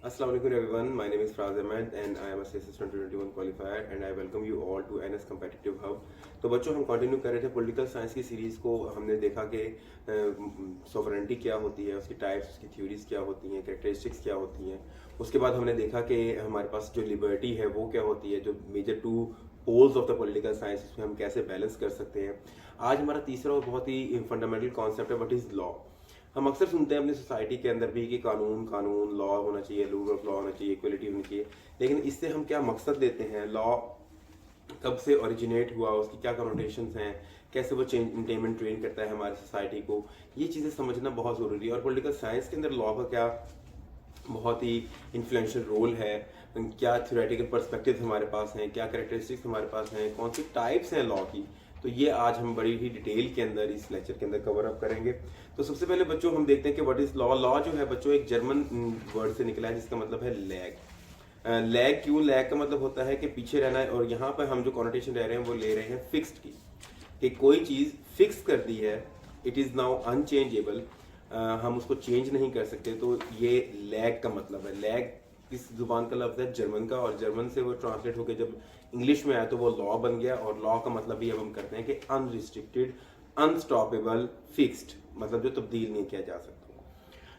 Assalamu alaikum everyone. My name is Fraz Ahmed and I am a CSS 2021 qualifier and I welcome you all to NS Competitive Hub. तो बच्चों हम continue कर रहे थे political science की series को। हमने देखा कि सॉवरेनिटी क्या होती है, उसकी टाइप्स, उसकी थ्योरीज क्या होती हैं, कैरेक्टरिस्टिक्स क्या होती हैं। उसके बाद हमने देखा कि हमारे पास जो लिबर्टी है वो क्या होती है, जो major two poles of the political science, उसमें हम कैसे बैलेंस कर सकते हैं। आज हमारा तीसरा और बहुत ही फंडामेंटल कॉन्सेप्ट है व्हाट इज़ लॉ। हम अक्सर सुनते हैं अपनी सोसाइटी के अंदर भी कि कानून लॉ होना चाहिए, रूल ऑफ लॉ होना चाहिए, इक्वलिटी होनी चाहिए। लेकिन इससे हम क्या मकसद लेते हैं, लॉ कब से ओरिजिनेट हुआ, उसकी क्या कनोटेशंस हैं, कैसे वो इंटेनमेंट ट्रेन करता है हमारी सोसाइटी को, ये चीज़ें समझना बहुत ज़रूरी है। और पॉलिटिकल साइंस के अंदर लॉ का क्या बहुत ही इन्फ्लुएंशियल रोल है, क्या थ्योरेटिकल पर्सपेक्टिव हमारे पास हैं, क्या कैरेक्टरिस्टिक्स हमारे पास हैं, कौन सी टाइप्स हैं लॉ की। तो ये आज हम बड़ी ही डिटेल के अंदर इस लेक्चर के अंदर कवर अप करेंगे। तो सबसे पहले बच्चों हम देखते हैं कि व्हाट इज लॉ। लॉ जो है बच्चों एक जर्मन वर्ड से निकला है जिसका मतलब है लैग। लैग क्यों, लैग का मतलब होता है कि पीछे रहना है। और यहाँ पर हम जो कॉनोटेशन ले रहे हैं वो ले रहे हैं फिक्स्ड की, कि कोई चीज़ फिक्स कर दी है, इट इज़ नाउ अनचेंजेबल, हम उसको चेंज नहीं कर सकते। तो ये लैग का मतलब है। लैग किस जुबान का लफ्ज़ है, जर्मन का, और जर्मन से वो ट्रांसलेट होकर जब इंग्लिश में आया तो वो लॉ बन गया। और लॉ का मतलब भी अब हम करते हैं कि अनरिस्ट्रिक्टेड, अनस्टॉपेबल, फिक्स्ड, मतलब जो तब्दील नहीं किया जा सकता।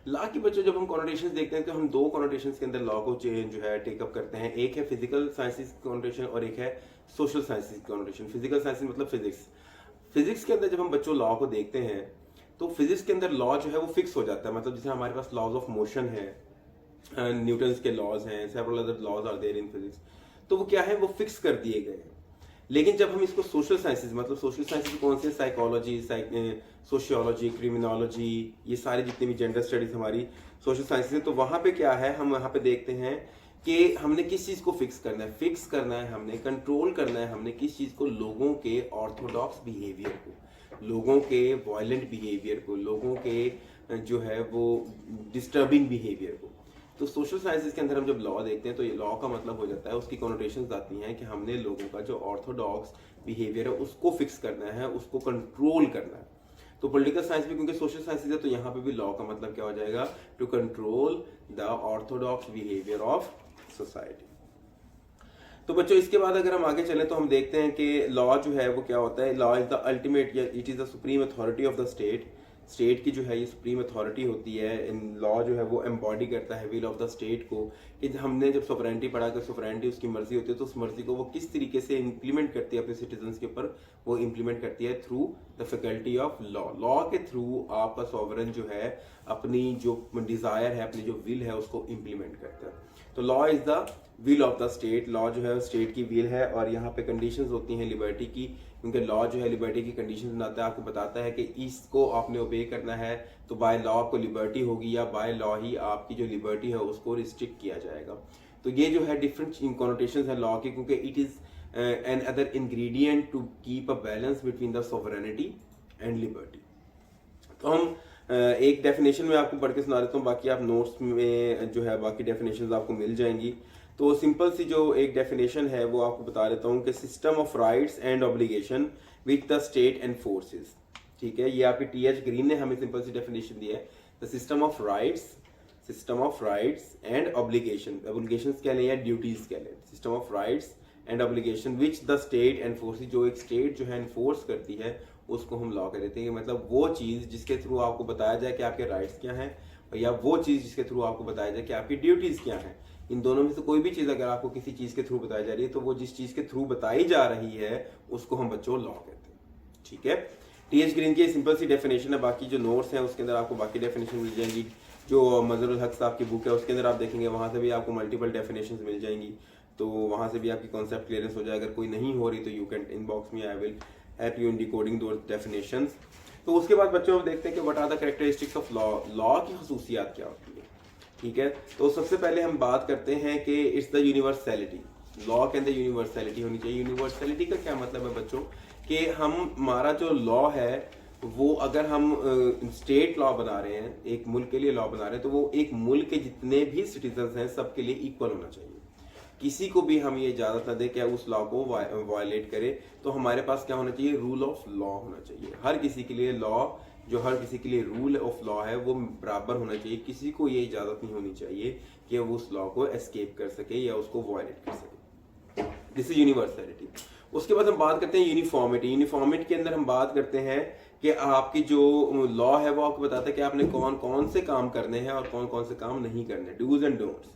लॉ की बच्चों जब हम कॉनोटेशंस देखते हैं तो हम दो कॉनोटेशंस के अंदर लॉ को जो है टेकअप करते हैं। एक है फिजिकल साइंसेस कॉनोटेशन और एक है social sciences connotation. Physical sciences मतलब फिजिक्स। फिजिक्स के अंदर जब हम बच्चों लॉ को देखते हैं तो फिजिक्स के अंदर लॉ जो है वो फिक्स हो जाता है। मतलब जैसे हमारे पास लॉज ऑफ मोशन है, न्यूटन्स के लॉज हैं, several other laws are there in physics, तो वो क्या है, वो फिक्स कर दिए गए हैं। लेकिन जब हम इसको सोशल साइंसेज, मतलब सोशल साइंसेज कौन से, साइकोलॉजी, सोशियोलॉजी, क्रिमिनोलॉजी, ये सारी जितनी भी जेंडर स्टडीज हमारी सोशल साइंसेज है, तो वहां पे क्या है, हम वहां पे देखते हैं कि हमने किस चीज को फिक्स करना है। फिक्स करना है हमने, कंट्रोल करना है हमने किस चीज को, लोगों के ऑर्थोडॉक्स बिहेवियर को, लोगों के वायलेंट बिहेवियर को, लोगों के जो है वो डिस्टर्बिंग बिहेवियर को। तो सोशल साइंसेज के अंदर हम जब लॉ देखते हैं तो ये लॉ का मतलब हो जाता है, उसकी कॉनोटेशंस आती हैं कि हमने लोगों का जो ऑर्थोडॉक्स बिहेवियर है उसको फिक्स करना है, उसको कंट्रोल करना है। तो पॉलिटिकल साइंस भी क्योंकि सोशल साइंसेज है तो यहाँ पे भी लॉ का मतलब क्या हो जाएगा, to control the orthodox behaviour of society. तो बच्चों इसके बाद अगर हम आगे चलें तो हम देखते हैं कि लॉ जो है वो क्या होता है। Law is the ultimate, it is the supreme authority of the state. State की जो है ये सुप्रीम अथॉरिटी होती है। इन लॉ जो है वो एम्बॉडी करता है विल ऑफ द स्टेट को, कि हमने जब सोवरेनिटी पढ़ा कि सोवरेनिटी उसकी मर्जी होती है, तो उस मर्जी को वो किस तरीके से इम्प्लीमेंट करती है अपने सिटीजन्स के ऊपर, वो इम्प्लीमेंट करती है through the faculty of law. Law के थ्रू आपका सॉवरन जो है अपनी जो डिजायर है, अपनी जो विल है उसको इम्प्लीमेंट करता है। तो law is the will of the state. Law जो है स्टेट की विल है। और यहाँ पे कंडीशंस होती हैं लिबर्टी की, क्योंकि लॉ जो है लिबर्टी की कंडीशंस बनाता है, आपको बताता है कि इसको आपने ओबे करना है तो बाय लॉ आपको लिबर्टी होगी, या बाय लॉ ही आपकी जो लिबर्टी है उसको रिस्ट्रिक्ट किया जाएगा। तो ये जो है डिफरेंट कॉनोटेशंस है लॉ की, क्योंकि it is another ingredient to keep a balance between the sovereignty and liberty. तो हम एक डेफिनेशन में आपको पढ़ के सुना देता हूँ, बाकी आप नोट्स में जो है बाकी डेफिनेशंस आपको मिल जाएंगी। तो सिंपल सी जो एक डेफिनेशन है वो आपको बता देता हूँ कि system of rights and obligation which the state एनफोर्सेस। ठीक है, ये आपकी टी.एच. ग्रीन ने हमें सिंपल सी डेफिनेशन दी है। The system of rights and obligation, obligation क्या ले, ड्यूटीज क्या ले, system of rights and obligation which the state एनफोर्सेस, जो एक स्टेट जो है एनफोर्स करती है उसको हम लॉ कह देते हैं। मतलब वो चीज जिसके थ्रू आपको बताया जाए कि आपके राइट्स क्या हैं, या वो चीज जिसके थ्रू आपको बताया जाए कि आपकी ड्यूटीज क्या हैं। इन दोनों में से कोई भी चीज अगर आपको किसी चीज के थ्रू बताई जा रही है तो वो जिस चीज के थ्रू बताई जा रही है उसको हम बच्चों लॉ कहते हैं। ठीक है, टी.एच. ग्रीन की सिंपल सी डेफिनेशन है। बाकी जो नोट्स हैं उसके अंदर आपको बाकी डेफिनेशन मिल जाएंगी। जो मजहरुल हक साहब की बुक है उसके अंदर आप देखेंगे, वहां से भी आपको मल्टीपल डेफिनेशन मिल जाएंगी। तो वहां से भी आपकी कॉन्सेप्ट क्लियरेंस हो जाए। अगर कोई नहीं हो रही तो यू कैन इनबॉक्स में, I will help you in decoding those definitions. तो उसके बाद बच्चों देखते हैं कि what are the characteristics of law. Law की खसूसियात क्या होती है। ठीक है, तो सबसे पहले हम बात करते हैं कि इट्स द यूनिवर्सैलिटी। लॉ के अंदर यूनिवर्सैलिटी होनी चाहिए। यूनिवर्सैलिटी का क्या मतलब है बच्चों, कि हमारा जो लॉ है वो अगर हम स्टेट लॉ बना रहे हैं, एक मुल्क के लिए लॉ बना रहे हैं, तो वो एक मुल्क के जितने भी सिटीजन्स हैं सबके लिए इक्वल होना चाहिए। किसी को भी हम ये इजाजत न दें कि उस लॉ को वायलेट करे। तो हमारे पास क्या होना चाहिए, रूल ऑफ लॉ होना चाहिए। हर किसी के लिए लॉ जो हर किसी के लिए रूल ऑफ लॉ है वो बराबर होना चाहिए। किसी को ये इजाज़त नहीं होनी चाहिए कि वो उस लॉ को एस्केप कर सके या उसको वायलेट कर सके। This is universality. उसके बाद हम बात करते हैं यूनिफॉर्मिटी। यूनिफॉर्मिटी के अंदर हम बात करते हैं कि आपकी जो लॉ है वो आपको बताता है कि आपने कौन कौन से काम करने हैं और कौन कौन से काम नहीं करने, डूज एंड डोंट्स।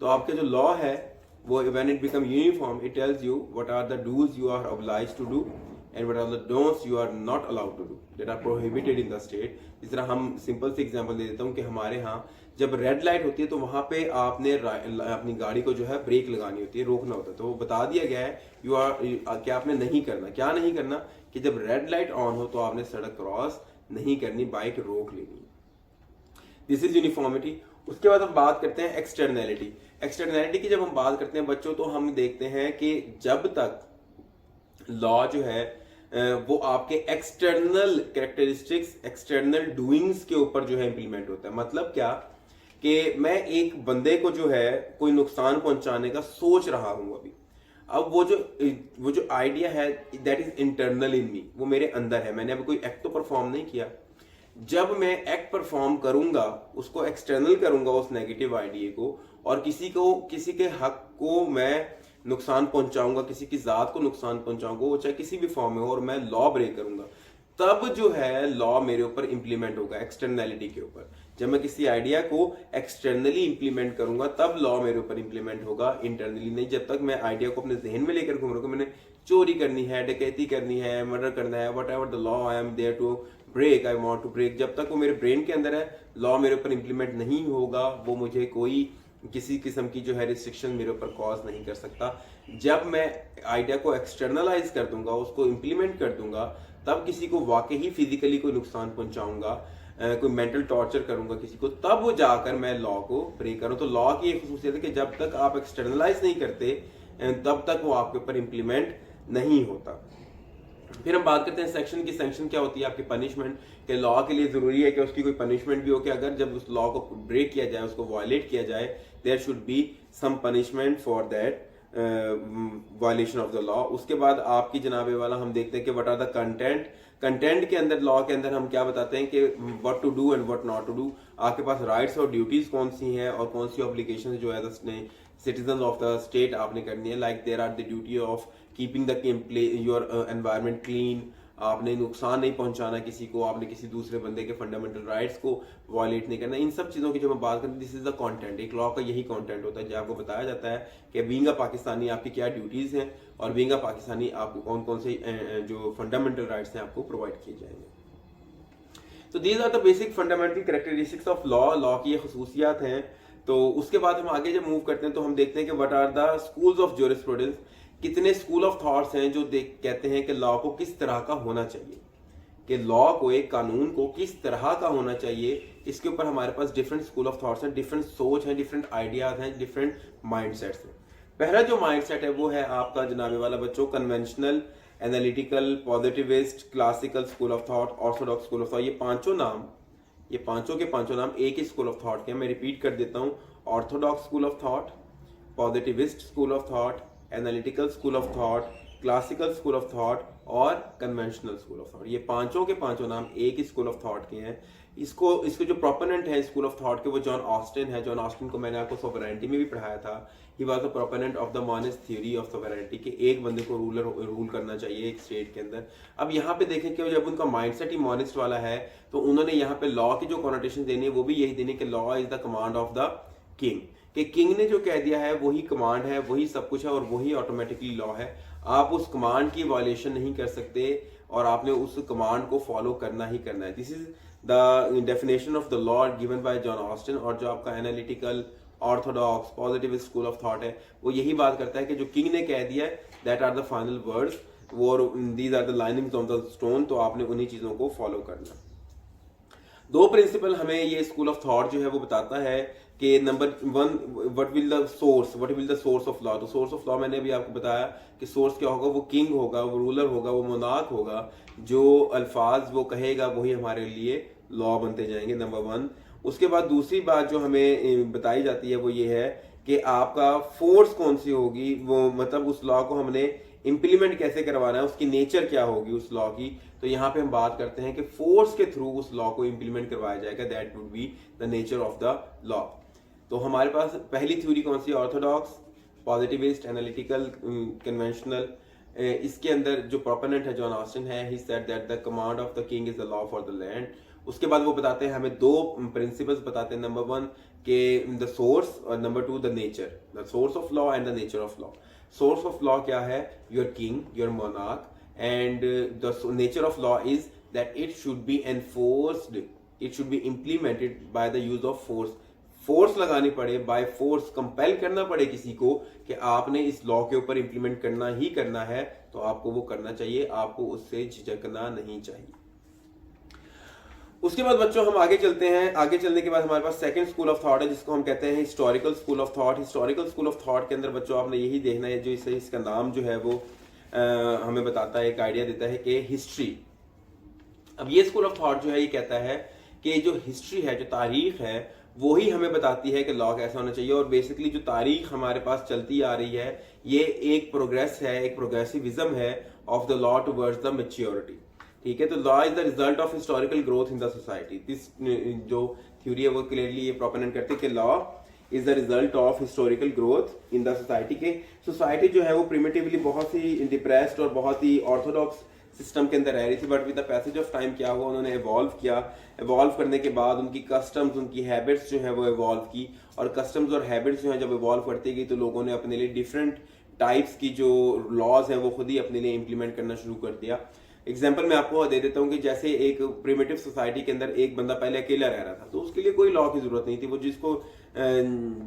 तो आपके जो लॉ है वो when it become uniform it tells you what are the dos you are obliged to do and what are the don'ts you are not allowed to do that are prohibited in the state. इस तरह हम simple से example दे देता हूँ कि हमारे यहाँ जब रेड लाइट होती है तो वहां पे आपने अपनी गाड़ी को जो है ब्रेक लगानी होती है, रोकना होता है। तो वो बता दिया गया है यू आर क्या आपने नहीं करना, क्या नहीं करना कि जब रेड लाइट ऑन हो तो आपने सड़क क्रॉस नहीं करनी, बाइक रोक लेनी। This is uniformity. उसके बाद हम बात करते हैं एक्सटर्नैलिटी। एक्सटर्नैलिटी की जब हम बात करते हैं बच्चों तो हम देखते हैं कि जब तक लॉ जो है वो आपके एक्सटर्नल कैरेक्टरिस्टिक्स, एक्सटर्नल डूइंग्स के ऊपर जो है इंप्लीमेंट होता है। मतलब क्या कि मैं एक बंदे को जो है कोई नुकसान पहुंचाने का सोच रहा हूं अभी, अब वो जो आइडिया है दैट इज इंटरनल इन मी, वो मेरे अंदर है, मैंने अभी कोई एक्ट तो परफॉर्म नहीं किया। जब मैं एक्ट परफॉर्म करूंगा, उसको एक्सटर्नल करूंगा उस नेगेटिव आइडिया को, और किसी के हक को मैं नुकसान पहुंचाऊंगा, किसी की जात को नुकसान पहुंचाऊंगा, वो चाहे किसी भी फॉर्म में हो, और मैं लॉ ब्रेक करूंगा, तब जो है लॉ मेरे ऊपर इंप्लीमेंट होगा एक्सटर्नैलिटी के ऊपर। जब मैं किसी आइडिया को एक्सटर्नली इंप्लीमेंट करूंगा तब लॉ मेरे ऊपर इंप्लीमेंट होगा, इंटरनली नहीं। जब तक मैं आइडिया को अपने जहन में लेकर घूम रहा हूँ, मैंने चोरी करनी है, डकैती करनी है, मर्डर करना है, whatever the law I am there to break, I want to break, जब तक वो मेरे ब्रेन के अंदर है, लॉ मेरे ऊपर इंप्लीमेंट नहीं होगा, वो मुझे कोई किसी किस्म की जो है रिस्ट्रिक्शन मेरे ऊपर कॉज नहीं कर सकता। जब मैं आइडिया को एक्सटर्नलाइज कर दूंगा, उसको इंप्लीमेंट कर दूंगा, तब किसी को वाकई ही फिजिकली कोई नुकसान पहुंचाऊंगा, कोई मेंटल टॉर्चर करूंगा किसी को, तब वो जाकर मैं लॉ को ब्रेक करूं। तो लॉ की एक खसूसियत है कि जब तक आप एक्सटर्नलाइज नहीं करते तब तक वो आपके ऊपर इंप्लीमेंट नहीं होता। फिर हम बात करते हैं सेक्शन की। सेक्शन क्या होती है? आपकी पनिशमेंट। के लॉ के लिए जरूरी है कि उसकी कोई पनिशमेंट भी हो, कि अगर जब उस लॉ को ब्रेक किया जाए, उसको वायलेट किया जाए, there should be some punishment for that violation of the law. उसके बाद आपकी जनाबे वाला हम देखते हैं कि what are the content. Content के अंदर, लॉ के अंदर हम क्या बताते हैं कि what to do and what not to do. आपके पास राइट्स और ड्यूटीज कौन सी हैं और कौन सी ऑब्लिगेशन जो है सिटीजन ऑफ द स्टेट आपने करनी है। Like there are the duty of keeping the your environment clean, आपने नुकसान नहीं पहुंचाना किसी को, आपने किसी दूसरे बंदे के फंडामेंटल राइट्स को वायलेट नहीं करना। इन सब चीज़ों की जब हम बात करते हैं, दिस इज द कंटेंट। एक लॉ का यही कंटेंट होता है जब आपको बताया जाता है कि बीइंग अ पाकिस्तानी आपकी क्या ड्यूटीज़ हैं और बीइंग अ पाकिस्तानी आपको कौन कौन से जो फंडामेंटल राइट्स हैं आपको प्रोवाइड किए जाएंगे। तो these are the basic fundamental characteristics of law. Law की ये खसूसियात हैं। तो उसके बाद हम आगे जब मूव करते हैं तो हम देखते हैं कि what are the schools of jurisprudence. कितने स्कूल ऑफ थॉट्स हैं जो कहते हैं कि लॉ को किस तरह का होना चाहिए, कि लॉ को, एक कानून को किस तरह का होना चाहिए। इसके ऊपर हमारे पास डिफरेंट स्कूल ऑफ थॉट्स हैं, डिफरेंट सोच हैं, डिफरेंट आइडियाज हैं, डिफरेंट माइंडसेट्स हैं। पहला जो माइंडसेट है वो है आपका जनाबे वाला बच्चों conventional, analytical, positivist, classical school of thought, Orthodox school of thought. ये पांचों के पांचों नाम एक ही स्कूल ऑफ थॉट के। मैं रिपीट कर देता हूं, Orthodox school of thought, positivist school of thought, analytical school of thought, classical school of thought और कन्वेंशनल स्कूल ऑफ थॉट। ये पांचों के पांचों नाम एक ही स्कूल ऑफ थॉट के हैं। इसको जो प्रोपोनेंट है स्कूल ऑफ थॉट के वो जॉन ऑस्टिन है। जॉन ऑस्टिन को मैंने आपको सोवरेनिटी में भी पढ़ाया था। He was the proponent of the monist theory of sovereignty, कि एक बंदे को रूल करना चाहिए एक स्टेट के अंदर। अब यहाँ पे देखें कि जब उनका माइंडसेट ही मॉनिस्ट वाला है तो उन्होंने यहाँ पे लॉ की जो कॉनोटेशन देनी है वो भी यही देनी है कि law is the command of the king, कि किंग ने जो कह दिया है वही कमांड है, वही सब कुछ है और वही ऑटोमेटिकली लॉ है। आप उस कमांड की वायलेशन नहीं कर सकते और आपने उस कमांड को फॉलो करना ही करना है। This is the definition of the law given by John Austin. और जो आपका analytical, Orthodox, positivist school of thought है वो यही बात करता है कि जो किंग ने कह दिया है that are the final words, वो these are the linings on the stone, तो आपने उन्हीं चीजों को फॉलो करना। दो प्रिंसिपल हमें ये स्कूल ऑफ थॉट जो है वो बताता है कि number one, what will the source of law. तो सोर्स ऑफ लॉ मैंने अभी आपको बताया कि सोर्स क्या होगा, वो किंग होगा, वो रूलर होगा, वो मोनार्क होगा। जो अल्फाज वो कहेगा वही हमारे लिए लॉ बनते जाएंगे, नंबर वन। उसके बाद दूसरी बात जो हमें बताई जाती है वो ये है कि आपका फोर्स कौन सी होगी, वो मतलब उस लॉ को हमने इम्प्लीमेंट कैसे करवाना है, उसकी नेचर क्या होगी उस लॉ की, तो यहाँ पे हम बात करते हैं कि फोर्स के थ्रू उस लॉ को इम्प्लीमेंट करवाया जाएगा, that would be the nature of the law. तो हमारे पास पहली थ्योरी कौन सी, ऑर्थोडॉक्स, पॉजिटिविस्ट, एनालिटिकल, कन्वेंशनल। इसके अंदर जो प्रोपोनेंट है जॉन ऑस्टिन है, he said that the command of the king is the law for the land. उसके बाद वो बताते हैं हमें दो प्रिंसिपल्स बताते हैं, नंबर 1 के द सोर्स और number 2 the nature, the source of law and the nature of law. Source of law क्या है, your king, your monarch, and the nature of law is that it should be enforced, it should be implemented by the use of force. Force लगानी पड़े, by force compel करना पड़े किसी को कि आपने इस लॉ के ऊपर इंप्लीमेंट करना ही करना है, तो आपको वो करना चाहिए, आपको उससे झिझकना नहीं चाहिए। उसके बाद बच्चों हम आगे चलते हैं। आगे चलने के बाद हमारे पास सेकंड स्कूल ऑफ थॉट है, जिसको हम कहते हैं historical school of thought. Historical school of thought के अंदर बच्चों आपने यही देखना है, जो इसका नाम जो है वो हमें बताता है, एक आइडिया देता है कि हिस्ट्री। अब ये स्कूल ऑफ थॉट जो है ये कहता है कि जो हिस्ट्री है, जो तारीख है, वो ही हमें बताती है कि लॉ कैसा होना चाहिए। और बेसिकली जो तारीख हमारे पास चलती आ रही है, ये एक प्रोग्रेस है, एक प्रोग्रेसिविज्म है of the law towards the maturity. ठीक है, तो law is the result of historical growth in the society. This जो थ्योरी है वो क्लियरली ये प्रोपोनेंट करते हैं कि law is the result of historical growth in the society. के सोसाइटी जो है वो प्रिमिटिवली बहुत ही डिप्रेस्ड और बहुत ही ऑर्थोडॉक्स सिस्टम के अंदर रह रही थी, but with the passage of time क्या हुआ, उन्होंने इवॉल्व किया। इवॉल्व करने के बाद उनकी कस्टम्स, उनकी हैबिट्स जो है वो इवॉल्व की, और कस्टम्स और हैबिट्स जो है जब इवॉल्व करती गई तो लोगों ने अपने लिए डिफरेंट टाइप्स की जो लॉज हैं वो खुद ही अपने लिए इंप्लीमेंट करना शुरू कर दिया। एग्जाम्पल मैं आपको दे देता हूँ कि जैसे एक प्रिमिटिव सोसाइटी के अंदर एक बंदा पहले अकेला रह रहा था, तो उसके लिए कोई लॉ की जरूरत नहीं थी, वो जिसको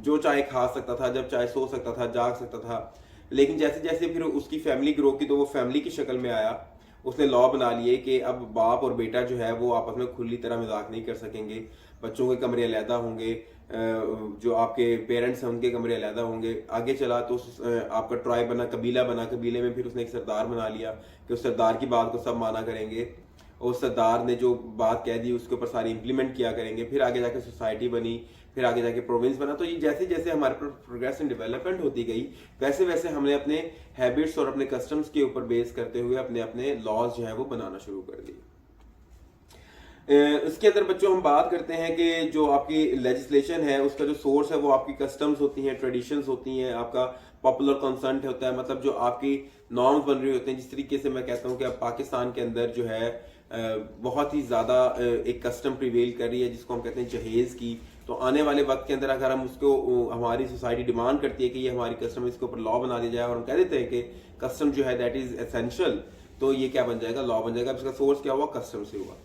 जो चाहे खा सकता था, जब चाहे सो सकता था, जाग सकता था। लेकिन जैसे जैसे फिर उसकी फैमिली ग्रो की, तो वो फैमिली की शक्ल में आया, उसने लॉ बना लिए कि अब बाप और बेटा जो है वो आपस में खुली तरह मजाक नहीं कर सकेंगे, बच्चों के कमरे अलहदा होंगे, जो आपके पेरेंट्स हैं उनके कमरे अलहदा होंगे। आगे चला तो आपका ट्राइब बना, कबीला बना, कबीले में फिर उसने एक सरदार बना लिया कि उस सरदार की बात को सब माना करेंगे, और सरदार ने जो बात कह दी उसके ऊपर सारी इंप्लीमेंट किया करेंगे। फिर आगे जाके सोसाइटी बनी, फिर आगे जाके प्रोविंस बना। तो ये जैसे जैसे हमारे प्रोग्रेस एंड डेवलपमेंट होती गई, वैसे वैसे हमने अपने हैबिट्स और अपने कस्टम्स के ऊपर बेस करते हुए अपने अपने लॉज जो है वो बनाना शुरू कर दिए। इसके अंदर बच्चों हम बात करते हैं कि जो आपकी लेजिस्लेशन है उसका जो सोर्स है वो आपकी कस्टम्स होती हैं, ट्रेडिशंस होती हैं, आपका पॉपुलर कंसेंट होता है, मतलब जो आपकी नॉर्म्स बन रही होते हैं। जिस तरीके से मैं कहता हूँ कि अब पाकिस्तान के अंदर जो है बहुत ही ज़्यादा एक कस्टम प्रिवेल कर रही है जिसको हम कहते हैं जहेज़ की। तो आने वाले वक्त के अंदर अगर हम उसको, हमारी सोसाइटी डिमांड करती है कि ये हमारी कस्टम, इसके ऊपर लॉ बना दिया जाए, और हम कह देते हैं कि कस्टम जो है दैट इज एसेंशियल, तो ये क्या बन जाएगा, लॉ बन जाएगा। इसका सोर्स क्या हुआ, कस्टम से हुआ।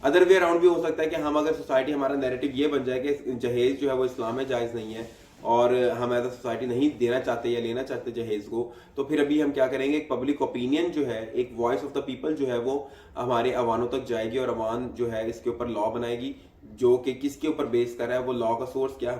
अदर वे अराउंड भी हो सकता है कि हम अगर सोसाइटी, हमारा नैरेटिव ये बन जाए कि जहेज जो है वो इस्लाम में जायज़ नहीं है और हम एज अ सोसाइटी नहीं देना चाहते या लेना चाहते जहेज को, तो फिर अभी हम क्या करेंगे, एक पब्लिक ओपिनियन जो है, एक वॉइस ऑफ द पीपल जो है वो हमारे अवानों तक जाएगी, और अवान जो है इसके ऊपर लॉ बनाएगी, जो कि किसके ऊपर बेस कर रहा है, वो लॉ का सोर्स क्या,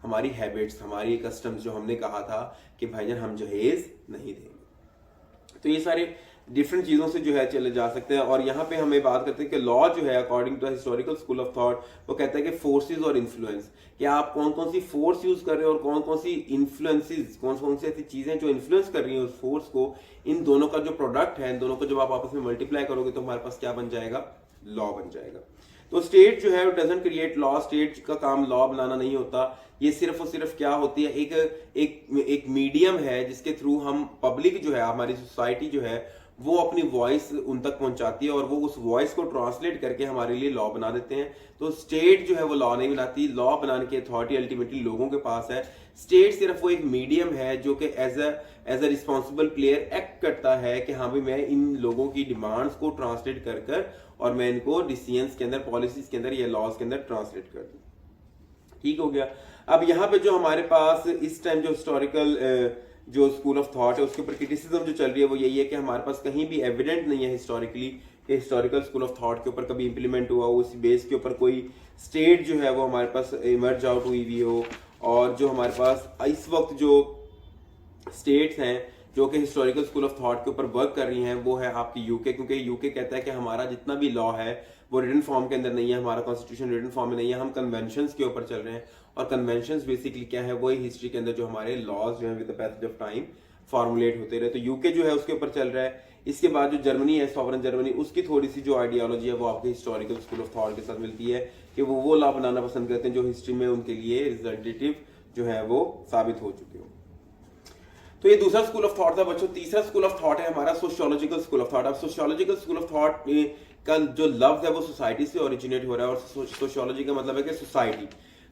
हमारी हैबिट्स, हमारी कस्टम्स, जो हमने कहा था कि भाईजान हम जहेज नहीं देंगे। तो ये सारे डिफरेंट चीज़ों से जो है चले जा सकते हैं। और यहाँ पे हमें बात करते हैं कि लॉ जो है according to historical school of thought, वो कहता है कि फोर्सेस और इन्फ्लुएंस, कि आप कौन कौन सी फोर्स यूज कर रहे हो और कौन कौन सी इन्फ्लुएंसेस, कौन कौन सी ऐसी चीजें जो इन्फ्लुएंस कर रही हैं उस फोर्स को, इन दोनों का जो प्रोडक्ट है, इन दोनों को जब आप आपस में मल्टीप्लाई करोगे तो हमारे पास क्या बन जाएगा, लॉ बन जाएगा। तो स्टेट जो है डजंट क्रिएट लॉ, स्टेट का काम लॉ बनाना नहीं होता। ये सिर्फ और सिर्फ क्या होती है, एक मीडियम है जिसके थ्रू हम पब्लिक जो है, हमारी सोसाइटी जो है वो अपनी वॉइस उन तक पहुंचाती है, और वो उस वॉइस को ट्रांसलेट करके हमारे लिए लॉ बना देते हैं। तो स्टेट जो है वो लॉ नहीं बनाती, लॉ बनाने की अथॉरिटी अल्टीमेटली लोगों के पास है। स्टेट सिर्फ वो एक मीडियम है जो कि as a responsible player act करता है कि हाँ भाई मैं इन लोगों की डिमांड्स को ट्रांसलेट कर कर और मैं इनको डिसीजंस के अंदर, पॉलिसीज के अंदर या लॉज के अंदर ट्रांसलेट कर दूं। ठीक हो गया। अब यहाँ पे जो हमारे पास इस टाइम जो हिस्टोरिकल जो स्कूल ऑफ थॉट है उसके ऊपर क्रिटिसिज्म जो चल रही है वो यही है कि हमारे पास कहीं भी एविडेंट नहीं है हिस्टोरिकली कि हिस्टोरिकल स्कूल ऑफ थॉट के ऊपर कभी इंप्लीमेंट हुआ हो, उसी बेस के ऊपर कोई स्टेट जो है वो हमारे पास इमर्ज आउट हुई भी हो। और जो हमारे पास इस वक्त जो स्टेट्स हैं जो कि हिस्टोरिकल स्कूल ऑफ थॉट के ऊपर वर्क कर रही हैं वो है आपकी यूके, क्योंकि यूके कहता है कि हमारा जितना भी लॉ है वो रिटन फॉर्म के अंदर नहीं है, हमारा कॉन्स्टिट्यूशन रिटन फॉर्म में नहीं है, हम कन्वेंशंस के ऊपर चल रहे हैं। और कन्वेंशंस बेसिकली क्या है, वही हिस्ट्री के अंदर जो हमारे लॉज जो है with the passage of time formulate होते रहे। तो यूके जो है उसके ऊपर चल रहा है। इसके बाद जो जर्मनी है, सॉवरन जर्मनी, उसकी थोड़ी सी जो आइडियोलॉजी है वो आपके हिस्टोरिकल स्कूल ऑफ थॉट के साथ मिलती है कि वो लॉ बनाना पसंद करते हैं जो हिस्ट्री में उनके लिए रिजल्टेटिव जो है वो साबित हो चुके हो। तो ये दूसरा स्कूल ऑफ थॉट था बच्चों। तीसरा स्कूल ऑफ थॉट है हमारा सोशियोलॉजिकल स्कूल ऑफ थॉट। अब सोशियोलॉजिकल स्कूल ऑफ थॉट का जो लफ्ज है वो सोसाइटी से ओरिजिनेट हो रहा है, और सोशियोलॉजी का मतलब है कि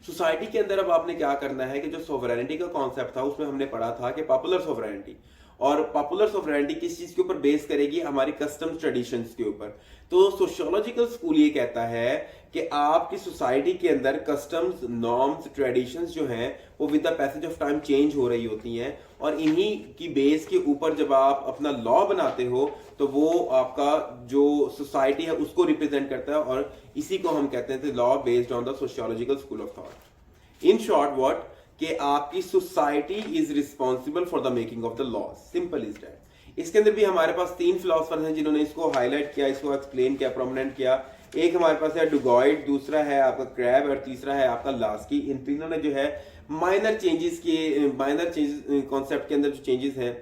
सोसाइटी के अंदर अब आपने क्या करना है कि जो सोवरेनिटी का कॉन्सेप्ट था उसमें हमने पढ़ा था कि पॉपुलर सोवरेनिटी, और पॉपुलर सोवरेनिटी किस चीज के ऊपर बेस करेगी, हमारी कस्टम्स ट्रेडिशंस के ऊपर। तो सोशियोलॉजिकल स्कूल ये कहता है कि आपकी सोसाइटी के अंदर कस्टम्स, नॉर्म्स, ट्रेडिशंस जो हैं वो with the passage of time change हो रही होती हैं, और इन्हीं की बेस के ऊपर जब आप अपना लॉ बनाते हो तो वो आपका जो सोसाइटी है उसको रिप्रेजेंट करता है, और इसी को हम कहते हैं law based on the sociological school of thought. In short what, कि आपकी society is responsible for the making of the law, simple is that. इसके अंदर भी हमारे पास 3 फिलोसफर हैं जिन्होंने इसको हाईलाइट किया, इसको एक्सप्लेन किया, प्रोमिनेंट किया। एक हमारे पास है डुगॉइड, दूसरा है आपका क्रैब, और तीसरा है आपका लास्की। इन तीनों ने जो है माइनर चेंजेस कॉन्सेप्ट के अंदर जो चेंजेस हैं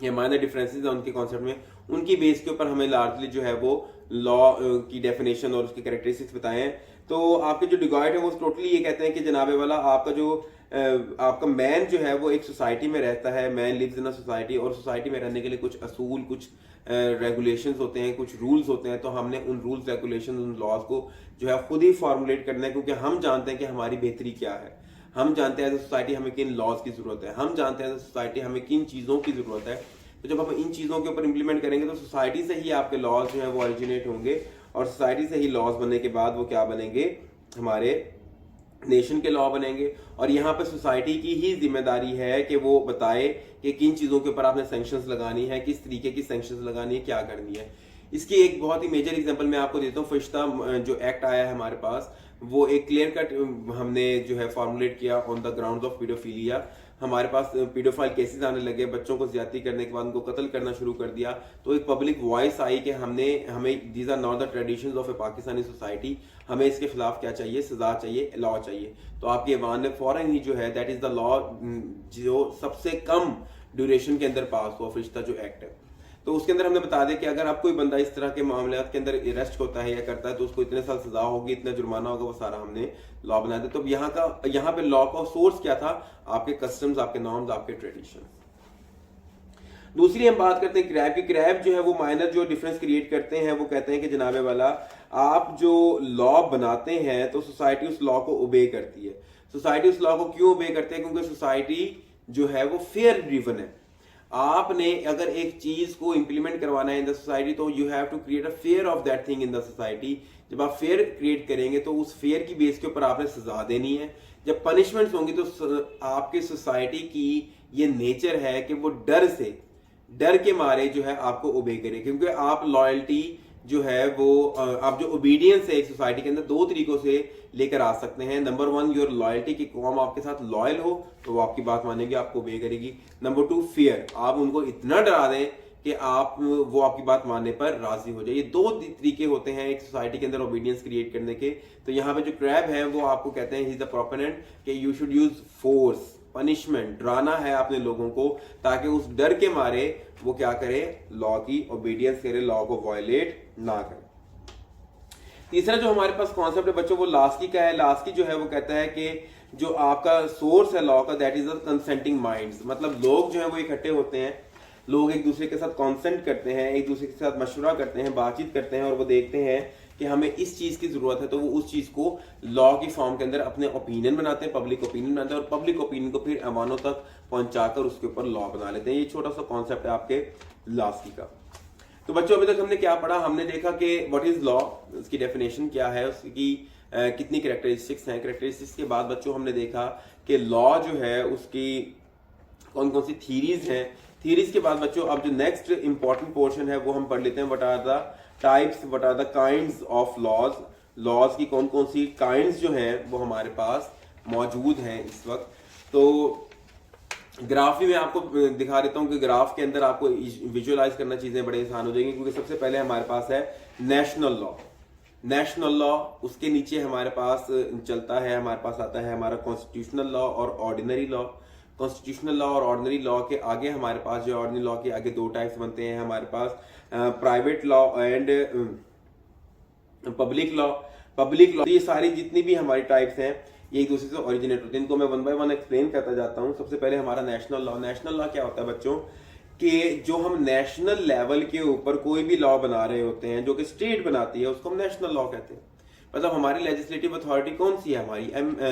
या माइनर डिफरेंसेस हैं उनके कॉन्सेप्ट में, उनकी बेस के ऊपर हमें लार्जली जो है वो लॉ की डेफिनेशन और उसके कैरेक्टरिस्टिक्स बताए हैं। तो आपके जो डिगॉइड है वो टोटली ये कहते हैं कि जनाबे वाला आपका मैन जो है वो एक सोसाइटी में रहता है, man lives in a society, और सोसाइटी में रहने के लिए कुछ असूल, कुछ रेगुलेशंस होते हैं, कुछ रूल्स होते हैं। तो हमने उन रूल्स, रेगुलेशन, उन लॉज को जो है खुद ही फॉर्मुलेट करना है, क्योंकि हम जानते हैं कि हमारी बेहतरी क्या है, हम जानते हैं एज ए सोसाइटी हमें किन लॉज की जरूरत है, हम जानते हैं एज ए सोसाइटी हमें किन चीज़ों की जरूरत है। तो जब हम इन चीज़ों के ऊपर इंप्लीमेंट करेंगे तो सोसाइटी से ही आपके लॉज जो है वो ओरिजिनेट होंगे, और सोसाइटी से ही लॉज बनने के बाद वो क्या बनेंगे, हमारे नेशन के लॉ बनेंगे। और यहाँ पे सोसाइटी की ही जिम्मेदारी है कि वो बताए कि किन चीज़ों के ऊपर आपने सैंक्शंस लगानी है, किस तरीके की सैंक्शंस लगानी है, क्या करनी है। इसकी एक बहुत ही मेजर एग्जांपल मैं आपको देता हूँ। फरिश्ता जो एक्ट आया है हमारे पास, वो एक क्लियर कट हमने जो है फॉर्मुलेट किया on the ground of paedophilia. हमारे पास पीडोफाइल केसेस आने लगे, बच्चों को ज्यादती करने के बाद उनको कत्ल करना शुरू कर दिया। तो एक पब्लिक वॉइस आई कि हमें these are not the traditions of a Pakistani society, हमें इसके खिलाफ क्या चाहिए, सजा चाहिए, लॉ चाहिए। तो आपके ईवान ने फौरन ही जो है दैट इज द लॉ जो सबसे कम ड्यूरेशन के अंदर पास हुआ, फरिश्ता जो एक्ट है। तो उसके अंदर हमने बता दें कि अगर आप कोई बंदा इस तरह के मामले के अंदर अरेस्ट होता है या करता है तो उसको इतने साल सजा होगी, इतना जुर्माना होगा, वो सारा हमने लॉ बना दिया। तो यहाँ पे लॉ का सोर्स क्या था, आपके कस्टम्स, आपके नॉर्म्स, आपके ट्रेडिशन। दूसरी हम बात करते हैं क्रैब की। क्रैब जो है वो माइनर जो डिफरेंस क्रिएट करते हैं, वो कहते हैं कि जनाबे वाला आप जो लॉ बनाते हैं तो सोसाइटी उस लॉ को ओबे करती है। सोसाइटी उस लॉ को क्यों ओबे करते हैं, क्योंकि सोसाइटी जो है वो फेयर ड्रिवन है। आपने अगर एक चीज को इंप्लीमेंट करवाना है इन द सोसाइटी तो you have to create a fear of that thing in the society. जब आप फेयर क्रिएट करेंगे तो उस फेयर की बेस के ऊपर आपने सजा देनी है। जब पनिशमेंट्स होंगी तो आपके सोसाइटी की ये नेचर है कि वो डर के मारे जो है आपको ओबे करे, क्योंकि आप लॉयल्टी जो है वो आप जो ओबीडियंस है एक सोसाइटी के अंदर 2 तरीकों से लेकर आ सकते हैं। नंबर 1 योर लॉयल्टी, की कौम आपके साथ लॉयल हो तो वो आपकी बात मानेगी, आपको ओबे करेगी। नंबर 2 फियर, आप उनको इतना डरा दें कि वो आपकी बात मानने पर राजी हो जाए। ये 2 तरीके होते हैं एक सोसाइटी के अंदर ओबीडियंस क्रिएट करने के। तो यहाँ पे जो क्रैब है वो आपको कहते हैं ही इज द प्रोपोनेंट कि you should use force, punishment, डराना है आपने लोगों को ताकि उस डर के मारे वो क्या करे, लॉ की ओबीडियंस करे, लॉ को वायलेट ना करे। तीसरा जो हमारे पास कॉन्सेप्ट है बच्चों वो लास्की का है। लास्की जो है वो कहता है कि जो आपका सोर्स है लॉ का that is the consenting minds, मतलब लोग जो है वो इकट्ठे होते हैं, लोग एक दूसरे के साथ कॉन्सेंट करते हैं, एक दूसरे के साथ मशवरा करते हैं, बातचीत करते हैं और वो देखते हैं कि हमें इस चीज की जरूरत है, तो वो उस चीज को लॉ की फॉर्म के अंदर अपने ओपिनियन बनाते हैं, पब्लिक ओपिनियन बनाते हैं और पब्लिक ओपिनियन को फिर अवानों तक पहुंचाकर उसके ऊपर लॉ बना लेते हैं। ये छोटा सा कॉन्सेप्ट है आपके लास्की का। तो बच्चों अभी तक हमने क्या पढ़ा, हमने देखा कि व्हाट इज लॉ, उसकी डेफिनेशन क्या है, उसकी कितनी कैरेक्टरिस्टिक्स हैं। कैरेक्टरिस्टिक्स के बाद बच्चों हमने देखा कि लॉ जो है उसकी कौन कौन सी थीरीज हैं। थीरीज के बाद बच्चों अब जो नेक्स्ट इंपॉर्टेंट पोर्शन है वो हम पढ़ लेते हैं, what are the types, what are the kinds of laws. Laws की कौन कौन सी काइंड्स जो हैं वो हमारे पास मौजूद हैं इस वक्त। तो ग्राफ भी मैं आपको दिखा देता हूं कि ग्राफ के अंदर आपको विजुअलाइज करना चीजें बड़े आसान हो जाएंगी, क्योंकि सबसे पहले हमारे पास है नेशनल लॉ। नेशनल लॉ, उसके नीचे हमारे पास चलता है, हमारे पास आता है हमारा कॉन्स्टिट्यूशनल लॉ और ऑर्डिनरी लॉ। कॉन्स्टिट्यूशनल लॉ और ऑर्डिनरी लॉ के आगे हमारे पास जो ऑर्डिनरी लॉ के आगे दो टाइप्स बनते हैं हमारे पास, private law and public law. Public law, ये सारी जितनी भी हमारी टाइप्स हैं ये एक दूसरे से ओरिजिनेट होते हैं, इनको मैं वन बाय वन एक्सप्लेन करता जाता हूँ। सबसे पहले हमारा नेशनल लॉ। नेशनल लॉ क्या होता है बच्चों, कि जो हम नेशनल लेवल के ऊपर कोई भी लॉ बना रहे होते हैं जो कि स्टेट बनाती है उसको हम नेशनल लॉ कहते हैं। मतलब हमारी लेजिस्लेटिव अथॉरिटी कौन सी है,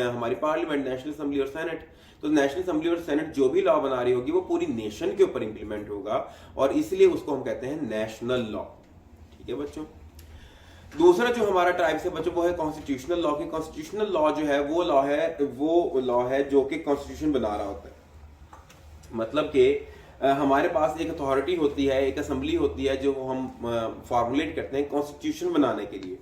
हमारी पार्लियामेंट, नेशनल असेंबली और सेनेट। तो नेशनल असेंबली और सेनेट जो भी लॉ बना रही होगी वो पूरी नेशन के ऊपर इंप्लीमेंट होगा और इसलिए उसको हम कहते हैं नेशनल लॉ। ठीक है बच्चों। दूसरा जो हमारा टाइप्स है बच्चों वो है कॉन्स्टिट्यूशनल लॉ की। कॉन्स्टिट्यूशनल लॉ जो है वो लॉ है जो कि कॉन्स्टिट्यूशन बना रहा होता है। मतलब कि हमारे पास एक अथॉरिटी होती है, एक असेंबली होती है जो हम फॉर्मुलेट करते हैं कॉन्स्टिट्यूशन बनाने के लिए,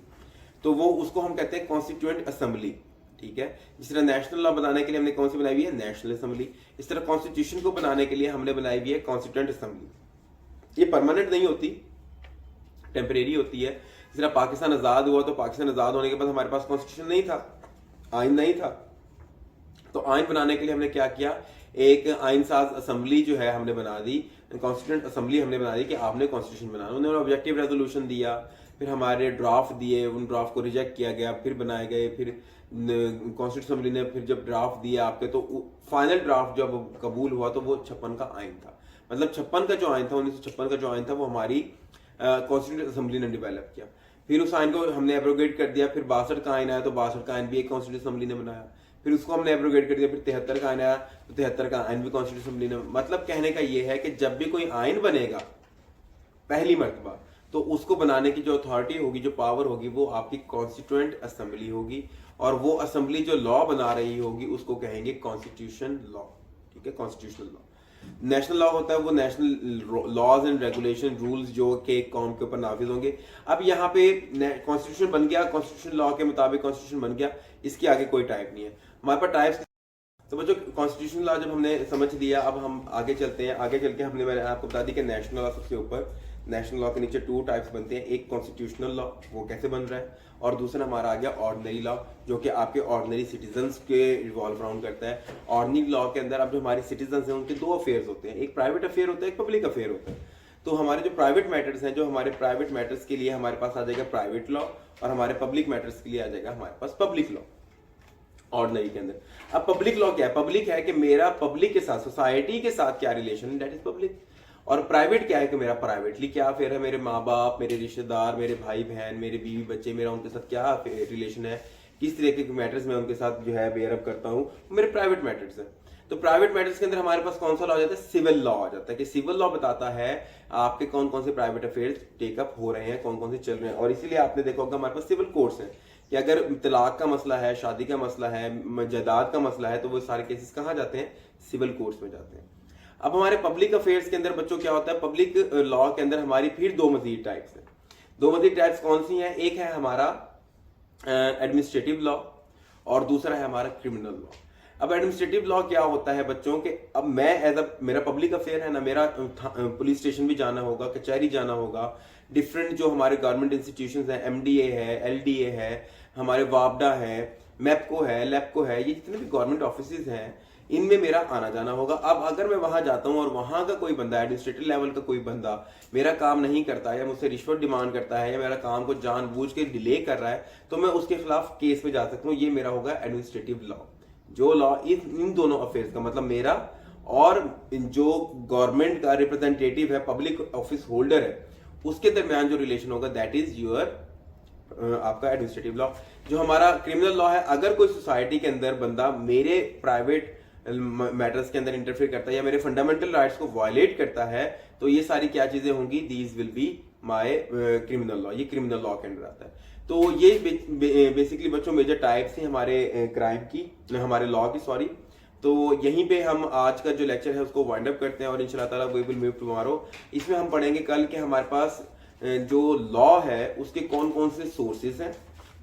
तो वो उसको हम कहते हैं कॉन्स्टिट्यूएंट असेंबली। ठीक है। जिस तरह नेशनल लॉ बनाने के लिए हमने कौन सी बनाई हुई है, नेशनल असेंबली। इस तरह कॉन्स्टिट्यूशन को बनाने के लिए हमने बनाई हुई है कॉन्स्टिट्यूएंट असेंबली। ये परमानेंट नहीं होती, टेम्परेरी होती है। जिस तरह पाकिस्तान आजाद हुआ तो पाकिस्तान आजाद होने के बाद हमारे पास कॉन्स्टिट्यूशन नहीं था, आइन नहीं था, तो आइन बनाने के लिए हमने क्या किया, एक आइन साज असेंबली जो है हमने बना दी, कॉन्स्टिट्यूएंट असेंबली हमने बना दी कि आपने कॉन्स्टिट्यूशन बनाना। उन्होंने ऑब्जेक्टिव रेजोल्यूशन दिया, फिर हमारे ड्राफ्ट दिए, उन ड्राफ्ट को रिजेक्ट किया गया, फिर बनाए गए, फिर कॉन्स्टिट्यूशन असेंबली ने फिर जब ड्राफ्ट दिया आपके तो फाइनल ड्राफ्ट जब कबूल हुआ तो वो 56 का आइन था। मतलब 56 का जो आइन था, 1956 का जो आइन था वो हमारी कॉन्स्टिट्यूएंट असेंबली ने डेवलप किया। फिर उस आइन को हमने एब्रोगेट कर दिया। फिर 62 का आइन आया तो 62 का आइन भी एक कॉन्स्टिट्यूएंट असेंबली ने बनाया। फिर उसको हमने एब्रोगेट कर दिया। फिर 73 का आइन आया तो 73 का आइन भी कॉन्स्टिट्यूएंट असेंबली ने। मतलब कहने का ये है कि जब भी कोई आइन बनेगा पहली मर्तबा तो उसको बनाने की जो अथॉरिटी होगी, जो पावर होगी, वो आपकी कॉन्स्टिट्यूएंट असेंबली होगी और वो असेंबली जो लॉ बना रही होगी उसको कहेंगे कॉन्स्टिट्यूशन लॉ। ठीक है, कॉन्स्टिट्यूशनल लॉ। नेशनल लॉ होता है वो national laws and regulation rules जो कि कौम के ऊपर नाफिज होंगे। अब यहाँ पे कॉन्स्टिट्यूशन बन गया, कॉन्स्टिट्यूशन लॉ के मुताबिक कॉन्स्टिट्यूशन बन गया, इसके आगे कोई टाइप नहीं है हमारे पास टाइप्स। तो बच्चों कॉन्स्टिट्यूशन लॉ जब हमने समझ लिया, अब हम आगे चलते हैं। आगे चल के मैंने आपको बता दी कि नेशनल लॉ सबसे ऊपर, नेशनल लॉ के नीचे टू टाइप्स बनते हैं, एक कॉन्स्टिट्यूशनल लॉ वो कैसे बन रहा है, और दूसरा हमारा आ गया ऑर्डिनरी लॉ जो कि आपके ऑर्डिनरी सिटीजन्स के रिवॉल्व अराउंड करता है। ऑर्डिनरी लॉ के अंदर अब जो हमारे सिटीजन्स हैं उनके दो अफेयर्स होते हैं, एक प्राइवेट अफेयर होता है, एक पब्लिक अफेयर होता है। तो हमारे जो प्राइवेट मैटर्स हैं, जो हमारे प्राइवेट मैटर्स के लिए हमारे पास आ जाएगा प्राइवेट लॉ और हमारे पब्लिक मैटर्स के लिए आ जाएगा हमारे पास पब्लिक लॉ ऑर्डिनरी के अंदर। अब पब्लिक लॉ क्या है, पब्लिक है कि मेरा पब्लिक के साथ, सोसाइटी के साथ क्या रिलेशन, दैट इज पब्लिक। और प्राइवेट क्या है कि मेरा प्राइवेटली क्या अफेयर है, मेरे माँ बाप, मेरे रिश्तेदार, मेरे भाई बहन, मेरे बीवी बच्चे, मेरा उनके साथ क्या रिलेशन है, किस तरीके के मैटर्स मैं उनके साथ जो है बेयर अप करता हूँ, मेरे प्राइवेट मैटर्स है। तो प्राइवेट मैटर्स के अंदर हमारे पास कौन सा लॉ आ जाता है, सिविल लॉ आ जाता है, कि सिविल लॉ बताता है आपके कौन कौन से प्राइवेट अफेयर्स टेकअप हो रहे हैं, कौन कौन से चल रहे हैं। और इसीलिए आपने देखा होगा हमारे पास सिविल कोर्ट्स हैं कि अगर तलाक का मसला है, शादी का मसला है, जायदाद का मसला है, तो वो सारे केसेस कहाँ जाते हैं, सिविल कोर्ट्स में जाते हैं। अब हमारे पब्लिक अफेयर्स के अंदर बच्चों क्या होता है, पब्लिक लॉ के अंदर हमारी फिर दो मजीद टाइप्स हैं। दो मजीद टाइप्स कौन सी हैं, एक है हमारा एडमिनिस्ट्रेटिव लॉ और दूसरा है हमारा क्रिमिनल लॉ। अब एडमिनिस्ट्रेटिव लॉ क्या होता है बच्चों के, अब मैं मेरा पब्लिक अफेयर है ना, मेरा पुलिस स्टेशन भी जाना होगा, कचहरी जाना होगा, डिफरेंट जो हमारे गवर्नमेंट इंस्टीट्यूशंस हैं, एमडीए है, एलडीए है, हमारे वापडा है, मैपको है, लैपको है, ये जितने भी गवर्नमेंट ऑफिस हैं इनमें मेरा आना जाना होगा। अब अगर मैं वहां जाता हूं और वहां का कोई बंदा, एडमिनिस्ट्रेटिव लेवल का कोई बंदा मेरा काम नहीं करता है या मुझसे रिश्वत डिमांड करता है या मेरा काम को जानबूझ के डिले कर रहा है, तो मैं उसके खिलाफ केस में जा सकता हूँ। ये मेरा होगा एडमिनिस्ट्रेटिव लॉ। जो लॉ इन दोनों अफेयर्स का, मतलब मेरा और जो गवर्नमेंट का रिप्रेजेंटेटिव है, पब्लिक ऑफिस होल्डर है, उसके दरमियान जो रिलेशन होगा, दैट इज योर आपका एडमिनिस्ट्रेटिव लॉ। जो हमारा क्रिमिनल लॉ है, अगर कोई सोसाइटी के अंदर बंदा मेरे प्राइवेट मैटर्स के अंदर इंटरफेयर करता है या मेरे फंडामेंटल राइट्स को वायलेट करता है, तो ये सारी क्या चीजें होंगी, these will be my criminal law. ये क्रिमिनल लॉ के अंदर आता है। तो ये बेसिकली बच्चों मेजर टाइप्स हैं हमारे क्राइम की, हमारे लॉ की, सॉरी। तो यहीं पे हम आज का जो लेक्चर है उसको वाइंड अप करते हैं और इंशाल्लाह ताला वी विल मूव टुमारो। इसमें हम पढ़ेंगे कल के हमारे पास जो लॉ है उसके कौन कौन से सोर्सेज हैं,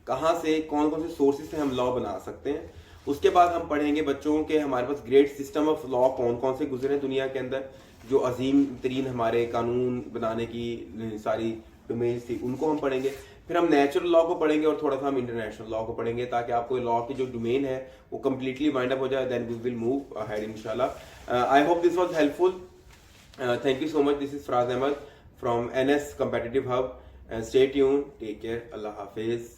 कहाँ से कौन कौन से सोर्सेज से हम लॉ बना सकते हैं। उसके बाद हम पढ़ेंगे बच्चों के हमारे पास ग्रेट सिस्टम ऑफ लॉ कौन कौन से गुजरे दुनिया के अंदर, जो अजीम तरीन हमारे कानून बनाने की सारी डोमेन्स थी, उनको हम पढ़ेंगे। फिर हम नेचुरल लॉ को पढ़ेंगे और थोड़ा सा हम इंटरनेशनल लॉ को पढ़ेंगे, ताकि आपको लॉ की जो डोमेन है वो कंप्लीटली वाइंड अप हो जाए. Then we will move ahead इंशाल्लाह. I hope this was helpful. Thank you so much. This is Fraz Ahmed from NS Competitive Hub. Stay tuned. Take care. Allah Hafiz.